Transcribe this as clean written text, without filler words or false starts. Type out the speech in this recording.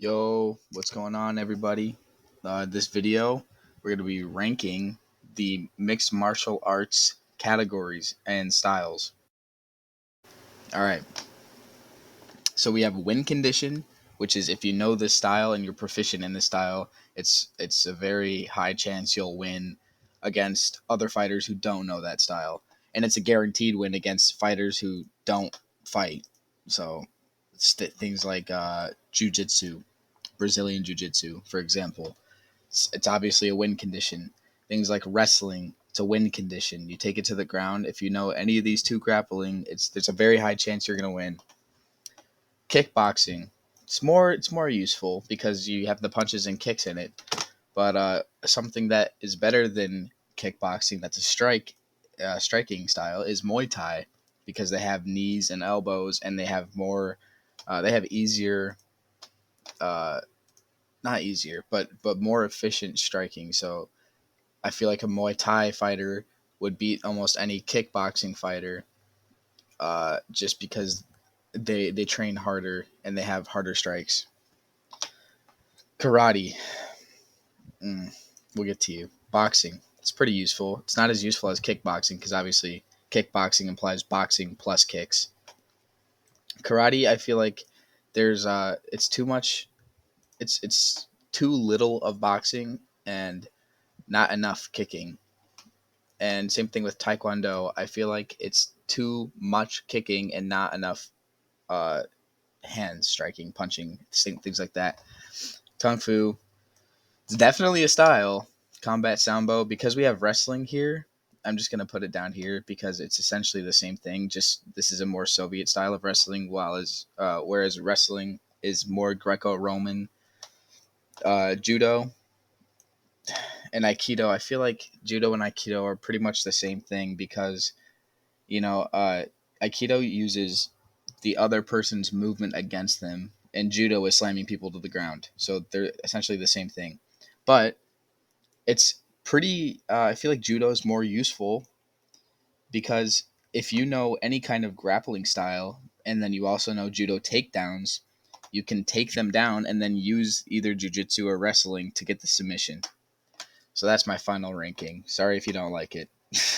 Yo, what's going on, everybody? This video, we're going to be ranking the mixed martial arts categories and styles. All right, so we have win condition, which is if you know this style and you're proficient in this style, it's a very high chance you'll win against other fighters who don't know that style, and it's a guaranteed win against fighters who don't fight. So, things like jujitsu, Brazilian jiu-jitsu, for example. It's obviously a win condition. Things like wrestling, it's a win condition. You take it to the ground. If you know any of these two grappling, there's a very high chance you're going to win. Kickboxing, it's more useful because you have the punches and kicks in it. But something that is better than kickboxing, that's a striking style, is Muay Thai because they have knees and elbows and they have more, they have easier uh, not easier, but more efficient striking. So I feel like a Muay Thai fighter would beat almost any kickboxing fighter, just because they train harder and they have harder strikes. Karate, mm, we'll get to you. Boxing, it's pretty useful. It's not as useful as kickboxing because obviously kickboxing implies boxing plus kicks. Karate, I feel like it's too much. It's too little of boxing and not enough kicking. And same thing with Taekwondo. I feel like it's too much kicking and not enough uh, hands striking, punching, things like that. Kung Fu, it's definitely a style. Combat Sambo, because we have wrestling here, I'm just going to put it down here because it's essentially the same thing. Just this is a more Soviet style of wrestling, whereas wrestling is more Greco-Roman. Judo and Aikido, I feel like Judo and Aikido are pretty much the same thing because you know, Aikido uses the other person's movement against them, and Judo is slamming people to the ground. So they're essentially the same thing. But it's pretty, I feel like Judo is more useful because if you know any kind of grappling style, and then you also know Judo takedowns, you can take them down and then use either jujitsu or wrestling to get the submission. So that's my final ranking. Sorry if you don't like it.